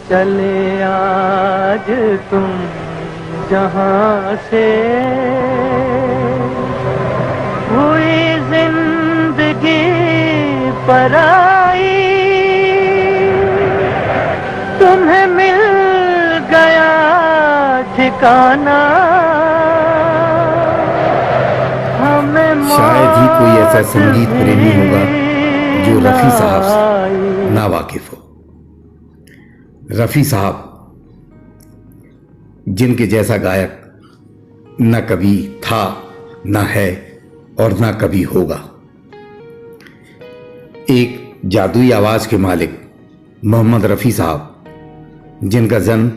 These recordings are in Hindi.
चले आज तुम जहां से, हुई जिंदगी पराई, तुम्हें मिल गया ठिकाना, हमें शायद ही कोई ऐसा संगीत प्रेमी होगा जो रफ़ी साहब से ना वाकिफ हो। रफ़ी साहब जिनके जैसा गायक न कभी था, न है और न कभी होगा। एक जादुई आवाज के मालिक मोहम्मद रफ़ी साहब, जिनका जन्म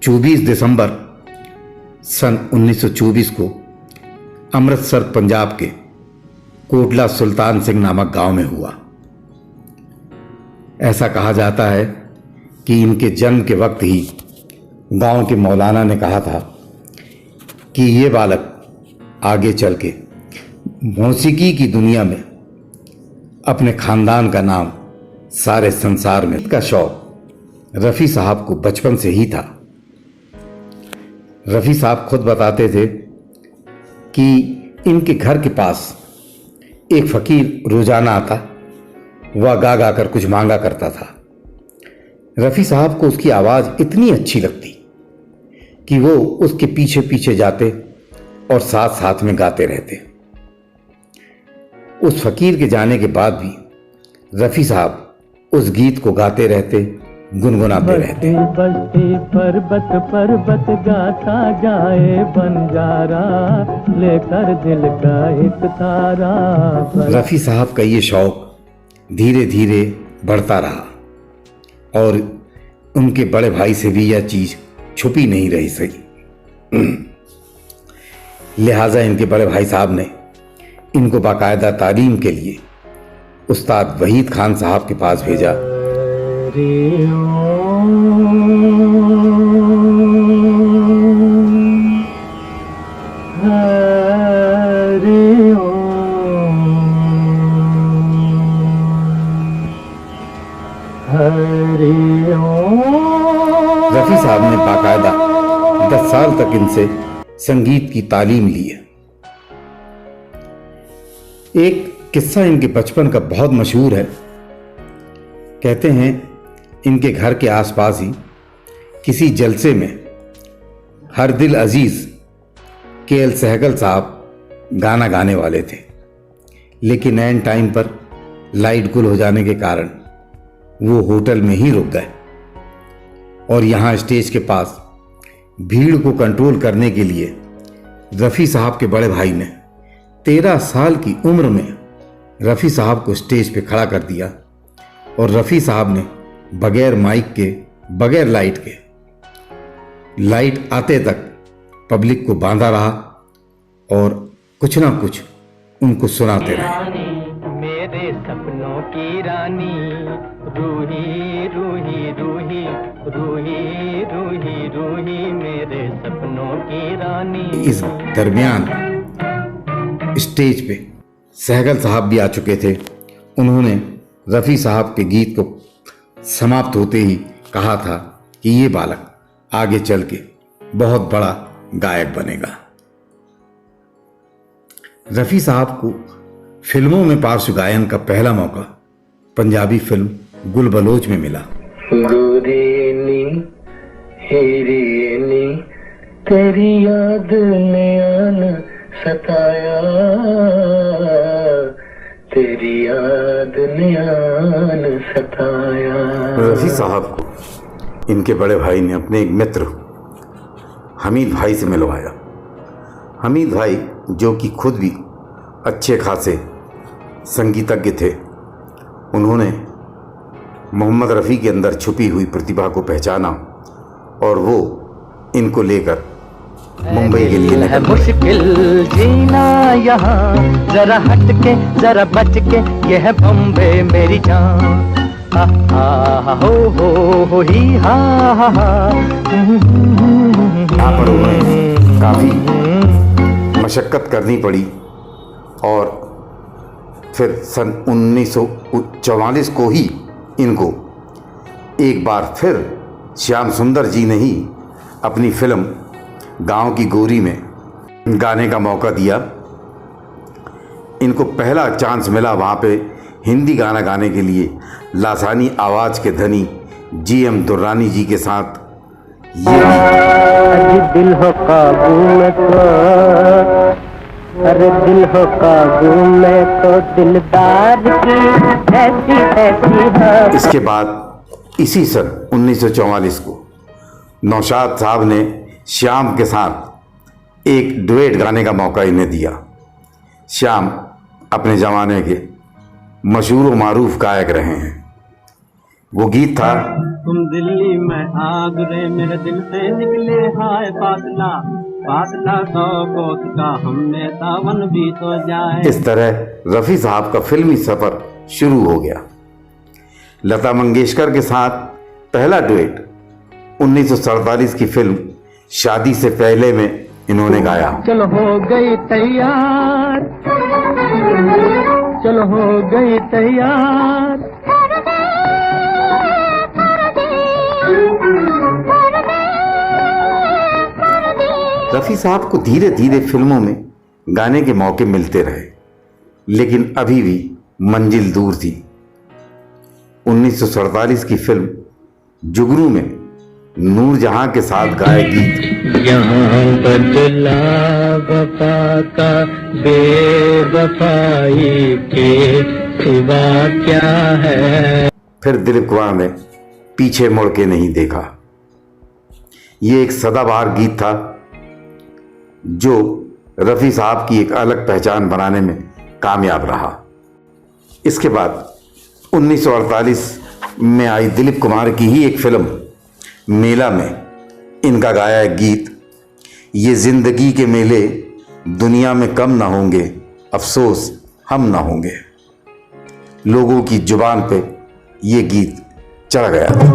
24 दिसंबर सन 1924 को अमृतसर पंजाब के कोटला सुल्तान सिंह नामक गांव में हुआ। ऐसा कहा जाता है कि इनके जन्म के वक्त ही गांव के मौलाना ने कहा था कि ये बालक आगे चल के मौसीकी की दुनिया में अपने खानदान का नाम सारे संसार में। का शौक रफ़ी साहब को बचपन से ही था। रफ़ी साहब खुद बताते थे कि इनके घर के पास एक फकीर रोजाना आता, वह गा गा कर कुछ मांगा करता था। रफ़ी साहब को उसकी आवाज़ इतनी अच्छी लगती कि वो उसके पीछे पीछे जाते और साथ साथ में गाते रहते। उस फकीर के जाने के बाद भी रफ़ी साहब उस गीत को गाते रहते, गुनगुनाते रहते। बस्ती पर्वत पर्वत गाता जाए बंजारा, लेकर दिल का एक तारा। रफ़ी साहब का ये शौक धीरे धीरे बढ़ता रहा और उनके बड़े भाई से भी यह चीज छुपी नहीं रही सही। लिहाजा इनके बड़े भाई साहब ने इनको बाकायदा तालीम के लिए उस्ताद वहीद खान साहब के पास भेजा। रफ़ी साहब ने बाकायदा 10 साल तक इनसे संगीत की तालीम ली है। एक किस्सा इनके बचपन का बहुत मशहूर है। कहते हैं इनके घर के आसपास ही किसी जलसे में हर दिल अजीज के.एल. सहगल साहब गाना गाने वाले थे, लेकिन ऐन टाइम पर लाइट गुल हो जाने के कारण वो होटल में ही रुक गए और यहाँ स्टेज के पास भीड़ को कंट्रोल करने के लिए रफ़ी साहब के बड़े भाई ने 13 साल की उम्र में रफ़ी साहब को स्टेज पे खड़ा कर दिया और रफ़ी साहब ने बगैर माइक के, बगैर लाइट के, लाइट आते तक पब्लिक को बांधा रहा और कुछ ना कुछ उनको सुनाते रहे। मेरे सपनों की रानी, रूही रूही रूही रूही रूही रूही, मेरे सपनों की रानी। इस दरमियान स्टेज पे सहगल साहब भी आ चुके थे। उन्होंने रफ़ी साहब के गीत को समाप्त होते ही कहा था कि ये बालक आगे चल के बहुत बड़ा गायक बनेगा। रफ़ी साहब को फिल्मों में पार्श्व गायन का पहला मौका पंजाबी फिल्म गुल बलोच में मिला। गुरेनी हेरेनी तेरी याद ने आन सताया, तेरी याद ने आन सताया। रफ़ी साहब को इनके बड़े भाई ने अपने एक मित्र हमीद भाई से मिलवाया। हमीद भाई जो कि खुद भी अच्छे खासे संगीतज्ञ थे, उन्होंने मोहम्मद रफ़ी के अंदर छुपी हुई प्रतिभा को पहचाना और वो इनको लेकर मुंबई के लिए निकल गए। मुश्किल जीना यहाँ, जरा हट के जरा बच के, ये है बम्बे मेरी जान। हो ही हा हा हा। यहाँ पर उन्हें काफ़ी मशक्क़त करनी पड़ी और फिर सन 1944 को ही इनको एक बार फिर श्याम सुंदर जी ने ही अपनी फिल्म गांव की गोरी में गाने का मौका दिया। इनको पहला चांस मिला वहाँ पे हिंदी गाना गाने के लिए लासानी आवाज़ के धनी GM दुर्रानी जी के साथ। ये अरे दिल हो काबू में तो, अरे दिल हो काबू में तो दिलदार की ऐसी ऐसी है। इसके बाद इसी सन 1944 को नौशाद साहब ने श्याम के साथ एक डुएट गाने का मौका इन्हें दिया। श्याम अपने ज़माने के मशहूर व मारूफ गायक रहे हैं। वो गीत था, तुम दिल्ली में आग रे मेरे दिल से निकले हाय फासला, फासला 100 कोस का हमने सावन भी तो जाए। इस तरह रफ़ी साहब का फिल्मी सफ़र शुरू हो गया। लता मंगेशकर के साथ पहला डुएट 1947 की फिल्म शादी से पहले में इन्होंने गाया। चलो हो गई तैयार, चलो हो गई तैयार। रफ़ी साहब को धीरे धीरे फिल्मों में गाने के मौके मिलते रहे, लेकिन अभी भी मंजिल दूर थी। 1947 की फिल्म जुगनू में नूरजहां के साथ गाए गीत यहाँ बदला वफा का बेवफाई के सिवा क्या है। फिर दिलीप कुमार ने पीछे मुड़ के नहीं देखा। ये एक सदाबहार गीत था जो रफ़ी साहब की एक अलग पहचान बनाने में कामयाब रहा। इसके बाद 1948 में आई दिलीप कुमार की ही एक फिल्म मेला में इनका गाया गीत, ये ज़िंदगी के मेले दुनिया में कम ना होंगे, अफसोस हम ना होंगे, लोगों की जुबान पे ये गीत चढ़ गया था।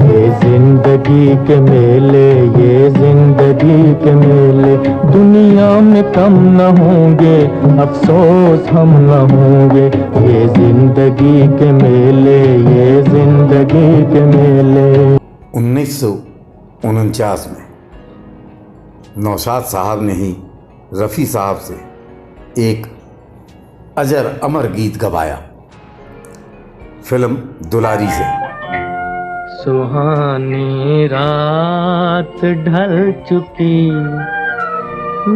ये जिंदगी के मेले, ये जिंदगी के मेले दुनिया में कम न होंगे, अफसोस हम न होंगे। ये जिंदगी के मेले, ये जिंदगी के मेले। 1949 में नौशाद साहब ने ही रफ़ी साहब से एक अजर अमर गीत गवाया फिल्म दुलारी से। सुहानी रात ढल चुकी,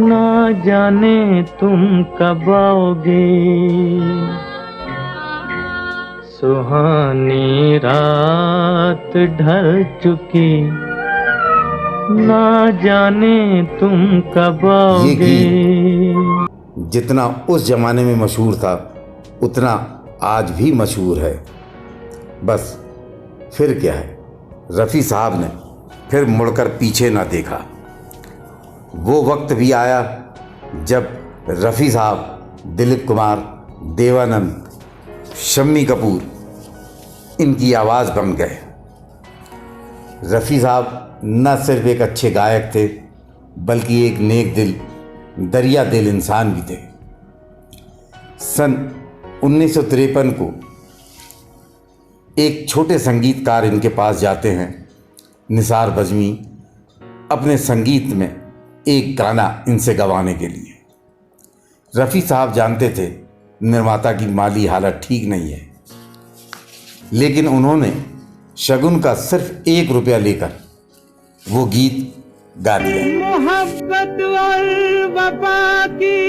ना जाने तुम कब आओगे। सुहानी रात ढल चुकी, ना जाने तुम कब आओगे। जितना उस जमाने में मशहूर था उतना आज भी मशहूर है। बस फिर क्या है, रफ़ी साहब ने फिर मुड़कर पीछे ना देखा। वो वक्त भी आया जब रफ़ी साहब, दिलीप कुमार, देवानंद, शम्मी कपूर इनकी आवाज़ बन गए। रफ़ी साहब न सिर्फ एक अच्छे गायक थे बल्कि एक नेक दिल, दरिया दिल इंसान भी थे। सन 1953 को एक छोटे संगीतकार इनके पास जाते हैं, निसार बज़मी, अपने संगीत में एक गाना इनसे गवाने के लिए। रफ़ी साहब जानते थे निर्माता की माली हालत ठीक नहीं है, लेकिन उन्होंने शगुन का सिर्फ 1 रुपया लेकर वो गीत गा दिया। मोहब्बत और वफा की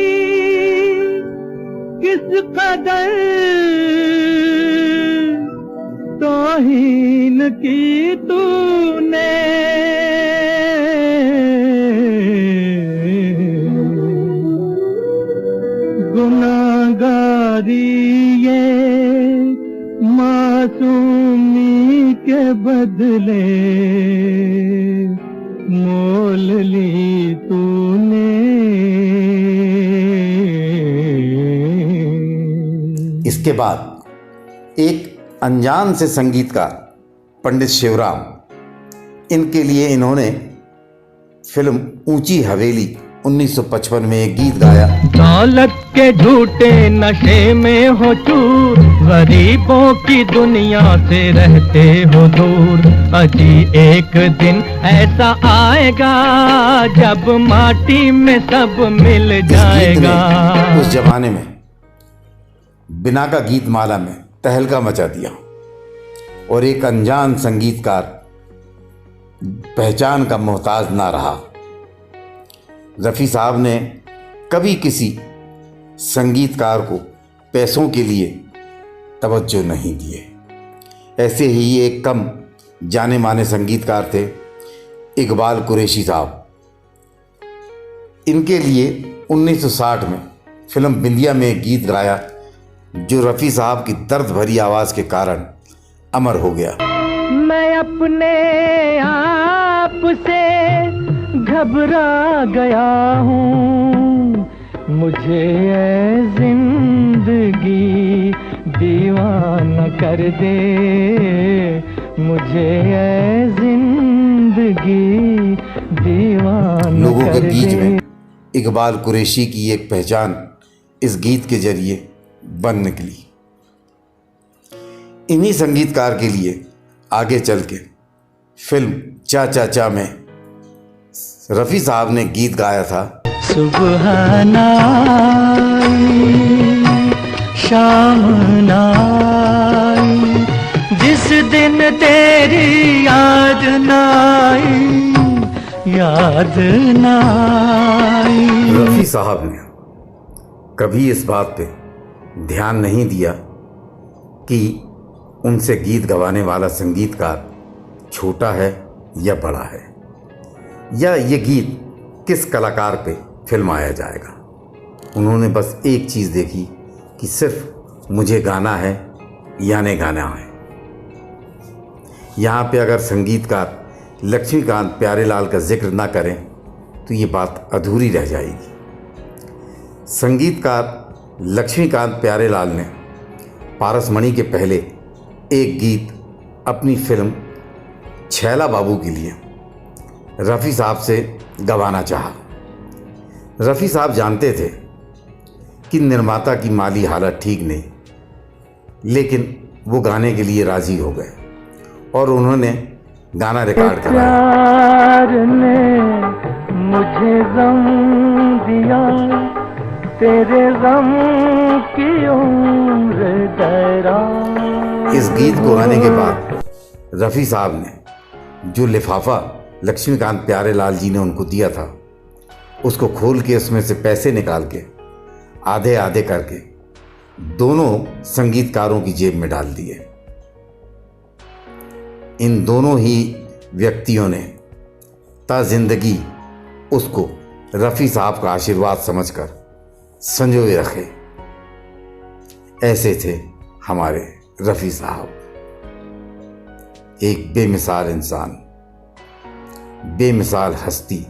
किस कदर तौहीन की तूने, गुनाहगारी ये मासूमी के बदले मोल ली तूने। इसके बाद एक अनजान से संगीतकार पंडित शिवराम, इनके लिए इन्होंने फिल्म ऊंची हवेली 1955 में एक गीत गाया। दौलत के झूठे नशे में हो चूर, गरीबों की दुनिया से रहते हो दूर, अजी एक दिन ऐसा आएगा जब माटी में सब मिल इस गीत जाएगा। ने उस जमाने में बिना का गीत माला में तहलका मचा दिया और एक अनजान संगीतकार पहचान का मोहताज ना रहा। रफ़ी साहब ने कभी किसी संगीतकार को पैसों के लिए तवज्जो नहीं दिए। ऐसे ही एक कम जाने माने संगीतकार थे इकबाल कुरैशी साहब। इनके लिए 1960 में फिल्म बिंदिया में एक गीत गाया जो रफ़ी साहब की दर्द भरी आवाज़ के कारण अमर हो गया। मैं अपने आप से घबरा गया हूँ, मुझे ऐ जिंदगी दीवाना कर दे, मुझे ऐ जिंदगी दीवाना लोगों के कर बीच दे। में इकबाल कुरैशी की एक पहचान इस गीत के जरिए बन निकली। इन्हीं संगीतकार के लिए आगे चल के फिल्म चा चा चा में रफ़ी साहब ने गीत गाया था। सुबह नाई शाम नाई, जिस दिन तेरी याद नाई, याद नाई। रफ़ी साहब ने कभी इस बात पे ध्यान नहीं दिया कि उनसे गीत गवाने वाला संगीतकार छोटा है या बड़ा है, या ये गीत किस कलाकार पे फिल्माया जाएगा। उन्होंने बस एक चीज़ देखी कि सिर्फ मुझे गाना है या नहीं गाना है। यहाँ पे अगर संगीतकार लक्ष्मीकांत प्यारेलाल का जिक्र ना करें तो ये बात अधूरी रह जाएगी। संगीतकार लक्ष्मीकांत प्यारेलाल ने पारसमणि के पहले एक गीत अपनी फिल्म छैला बाबू के लिए रफ़ी साहब से गवाना चाहा। रफ़ी साहब जानते थे कि निर्माता की माली हालत ठीक नहीं, लेकिन वो गाने के लिए राज़ी हो गए और उन्होंने गाना रिकॉर्ड कराया। प्यार ने मुझे गम दिया, तेरे गम की उम्र दराज। इस गीत को गाने के बाद रफ़ी साहब ने जो लिफाफा लक्ष्मीकांत प्यारेलाल जी ने उनको दिया था उसको खोल के उसमें से पैसे निकाल के आधे आधे करके दोनों संगीतकारों की जेब में डाल दिए। इन दोनों ही व्यक्तियों ने ता जिंदगी उसको रफ़ी साहब का आशीर्वाद समझकर संजोए रखे। ऐसे थे हमारे रफ़ी साहब, एक बेमिसाल इंसान, बेमिसाल हस्ती।